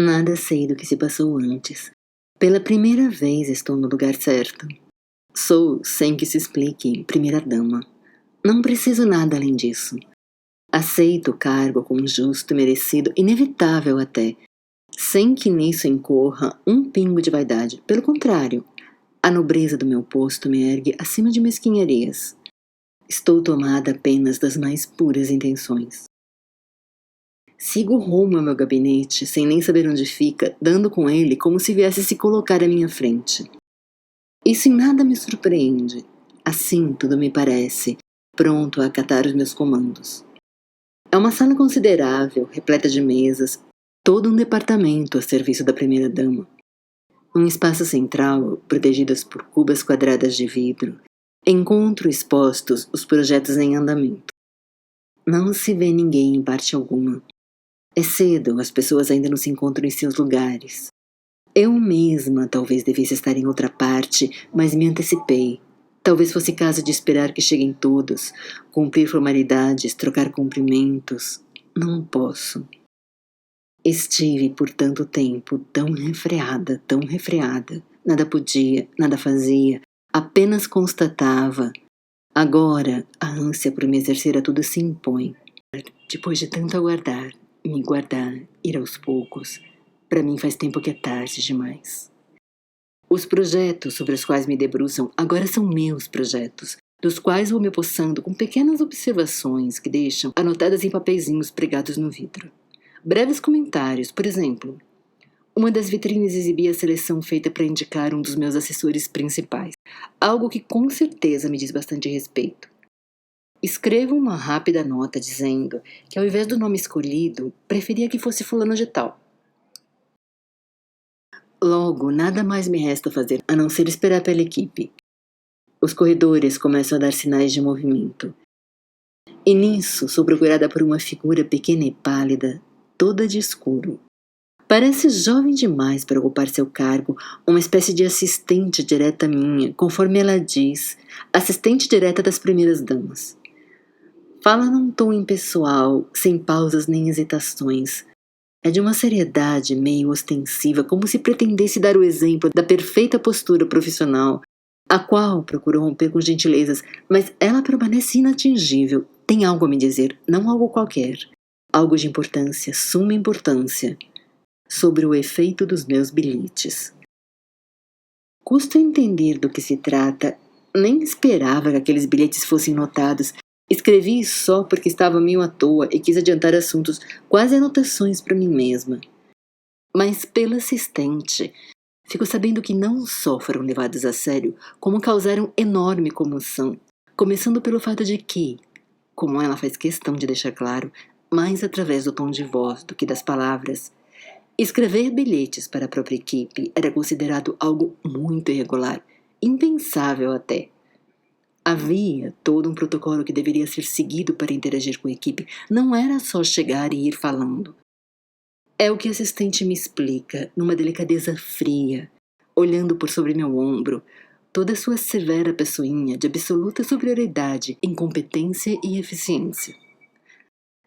Nada sei do que se passou antes. Pela primeira vez estou no lugar certo. Sou, sem que se explique, primeira-dama. Não preciso nada além disso. Aceito o cargo como justo, merecido, inevitável até, sem que nisso incorra um pingo de vaidade. Pelo contrário, a nobreza do meu posto me ergue acima de mesquinharias. Estou tomada apenas das mais puras intenções. Sigo rumo ao meu gabinete, sem nem saber onde fica, dando com ele como se viesse se colocar à minha frente. Isso em nada me surpreende. Assim tudo me parece, pronto a acatar os meus comandos. É uma sala considerável, repleta de mesas, todo um departamento a serviço da primeira-dama. Um espaço central, protegidas por cubas quadradas de vidro, encontro expostos os projetos em andamento. Não se vê ninguém em parte alguma. É cedo, as pessoas ainda não se encontram em seus lugares. Eu mesma talvez devesse estar em outra parte, mas me antecipei. Talvez fosse caso de esperar que cheguem todos, cumprir formalidades, trocar cumprimentos. Não posso. Estive por tanto tempo tão refreada, nada podia, nada fazia, apenas constatava. Agora, a ânsia por me exercer a tudo se impõe. Depois de tanto aguardar, me guardar, ir aos poucos, para mim faz tempo que é tarde demais. Os projetos sobre os quais me debruçam agora são meus projetos, dos quais vou me apossando com pequenas observações que deixam anotadas em papeizinhos pregados no vidro. Breves comentários, por exemplo. Uma das vitrines exibia a seleção feita para indicar um dos meus assessores principais, algo que com certeza me diz bastante respeito. Escrevo uma rápida nota dizendo que, ao invés do nome escolhido, preferia que fosse fulano de tal. Logo, nada mais me resta fazer a não ser esperar pela equipe. Os corredores começam a dar sinais de movimento. E nisso sou procurada por uma figura pequena e pálida, toda de escuro. Parece jovem demais para ocupar seu cargo, uma espécie de assistente direta minha, conforme ela diz, assistente direta das primeiras damas. Fala num tom impessoal, sem pausas nem hesitações. É de uma seriedade meio ostensiva, como se pretendesse dar o exemplo da perfeita postura profissional, a qual procuro romper com gentilezas, mas ela permanece inatingível. Tem algo a me dizer, não algo qualquer. Algo de importância, suma importância, sobre o efeito dos meus bilhetes. Custa entender do que se trata, nem esperava que aqueles bilhetes fossem notados. Escrevi só porque estava meio à toa e quis adiantar assuntos, quase anotações para mim mesma. Mas pela assistente, fico sabendo que não só foram levados a sério, como causaram enorme comoção, começando pelo fato de que, como ela faz questão de deixar claro, mais através do tom de voz do que das palavras, escrever bilhetes para a própria equipe era considerado algo muito irregular, impensável até. Havia todo um protocolo que deveria ser seguido para interagir com a equipe. Não era só chegar e ir falando. É o que a assistente me explica, numa delicadeza fria, olhando por sobre meu ombro, toda a sua severa pessoinha de absoluta superioridade em competência e eficiência.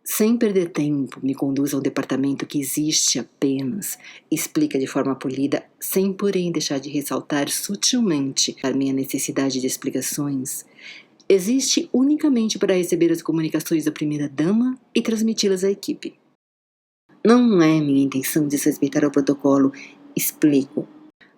Sem perder tempo, me conduz ao departamento que existe apenas, explica de forma polida, sem porém deixar de ressaltar sutilmente a minha necessidade de explicações. Existe unicamente para receber as comunicações da primeira-dama e transmiti-las à equipe. Não é minha intenção desrespeitar o protocolo, explico.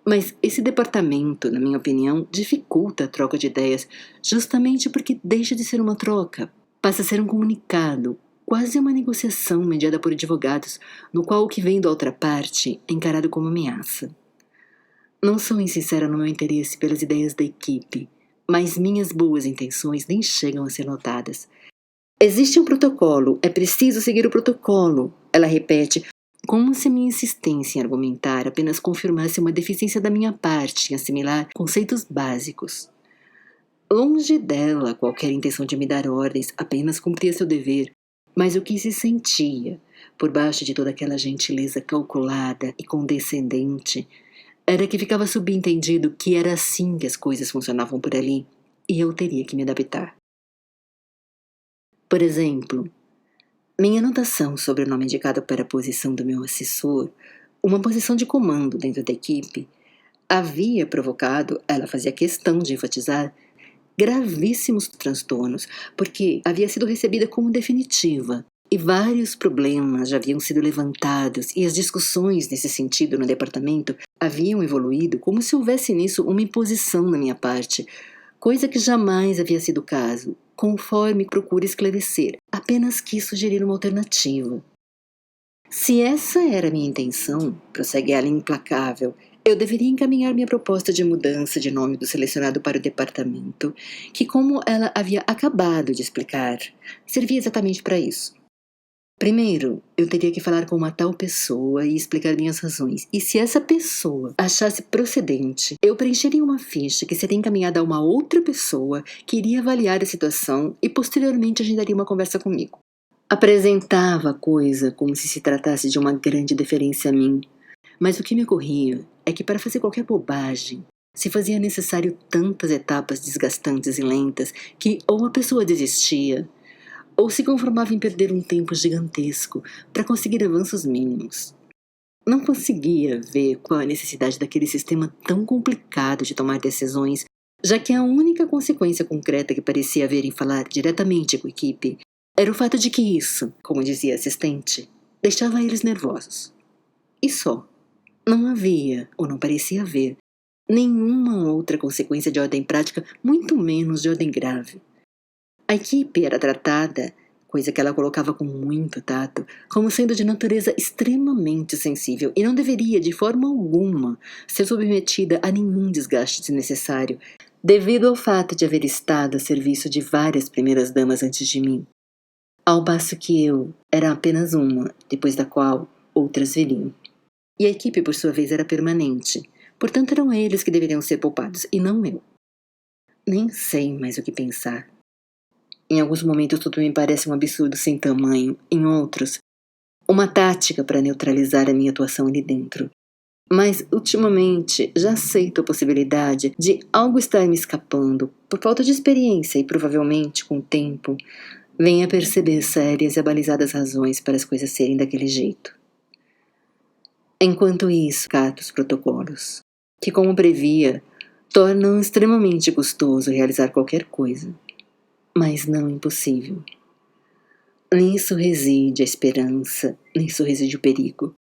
Mas esse departamento, na minha opinião, dificulta a troca de ideias, justamente porque deixa de ser uma troca, passa a ser um comunicado, quase uma negociação mediada por advogados, no qual o que vem da outra parte é encarado como ameaça. Não sou insincera no meu interesse pelas ideias da equipe, mas minhas boas intenções nem chegam a ser notadas. Existe um protocolo, é preciso seguir o protocolo, ela repete, como se minha insistência em argumentar apenas confirmasse uma deficiência da minha parte em assimilar conceitos básicos. Longe dela qualquer intenção de me dar ordens, apenas cumpria seu dever, mas o que se sentia, por baixo de toda aquela gentileza calculada e condescendente, era que ficava subentendido que era assim que as coisas funcionavam por ali, e eu teria que me adaptar. Por exemplo, minha anotação sobre o nome indicado para a posição do meu assessor, Uma posição de comando dentro da equipe havia provocado, ela fazia questão de enfatizar, gravíssimos transtornos, porque havia sido recebida como definitiva. E vários problemas já haviam sido levantados e as discussões nesse sentido no departamento haviam evoluído como se houvesse nisso uma imposição da minha parte, coisa que jamais havia sido o caso, conforme procuro esclarecer, apenas quis sugerir uma alternativa. Se essa era a minha intenção, prossegue ela implacável, eu deveria encaminhar minha proposta de mudança de nome do selecionado para o departamento, que, como ela havia acabado de explicar, servia exatamente para isso. Primeiro, eu teria que falar com uma tal pessoa e explicar minhas razões. E se essa pessoa achasse procedente, eu preencheria uma ficha que seria encaminhada a uma outra pessoa que iria avaliar a situação e posteriormente agendaria uma conversa comigo. Apresentava a coisa como se tratasse de uma grande deferência a mim, mas o que me ocorria é que para fazer qualquer bobagem, se fazia necessário tantas etapas desgastantes e lentas que ou a pessoa desistia, ou se conformava em perder um tempo gigantesco para conseguir avanços mínimos. Não conseguia ver qual a necessidade daquele sistema tão complicado de tomar decisões, já que a única consequência concreta que parecia haver em falar diretamente com a equipe era o fato de que isso, como dizia a assistente, deixava eles nervosos. E só. Não havia, ou não parecia haver, nenhuma outra consequência de ordem prática, muito menos de ordem grave. A equipe era tratada, coisa que ela colocava com muito tato, como sendo de natureza extremamente sensível e não deveria, de forma alguma, ser submetida a nenhum desgaste desnecessário, devido ao fato de haver estado a serviço de várias primeiras damas antes de mim, ao passo que eu era apenas uma, depois da qual outras viriam. E a equipe, por sua vez, era permanente, portanto eram eles que deveriam ser poupados, e não eu. Nem sei mais o que pensar. Em alguns momentos tudo me parece um absurdo sem tamanho, em outros, uma tática para neutralizar a minha atuação ali dentro. Mas, ultimamente, já aceito a possibilidade de algo estar me escapando, por falta de experiência e provavelmente, com o tempo, venha a perceber sérias e abalizadas razões para as coisas serem daquele jeito. Enquanto isso, cato os protocolos, que, como previa, tornam extremamente custoso realizar qualquer coisa. Mas não impossível. Nisso reside a esperança, nisso reside o perigo.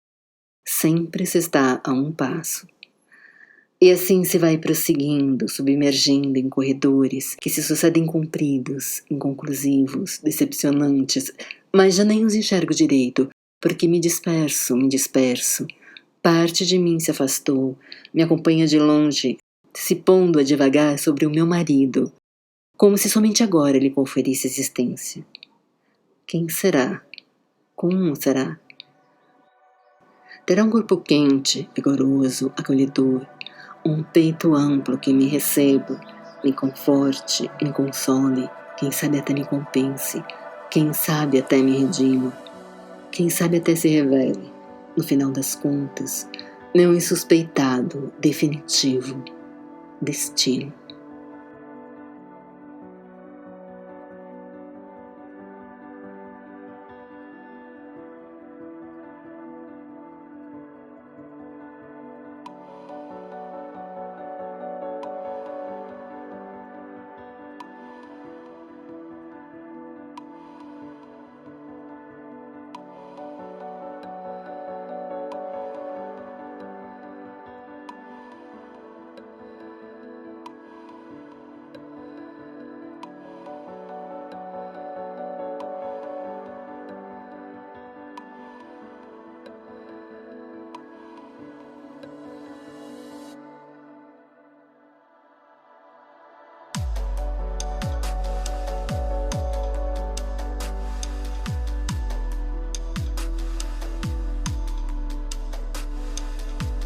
Sempre se está a um passo. E assim se vai prosseguindo, submergindo em corredores que se sucedem compridos, inconclusivos, decepcionantes, mas já nem os enxergo direito, porque me disperso. Parte de mim se afastou, me acompanha de longe, se pondo a devagar sobre o meu marido, como se somente agora lhe conferisse existência. Quem será? Como será? Terá um corpo quente, vigoroso, acolhedor, um peito amplo que me receba, me conforte, me console, quem sabe até me compense, quem sabe até me redima, quem sabe até se revele, no final das contas, meu insuspeitado, definitivo destino.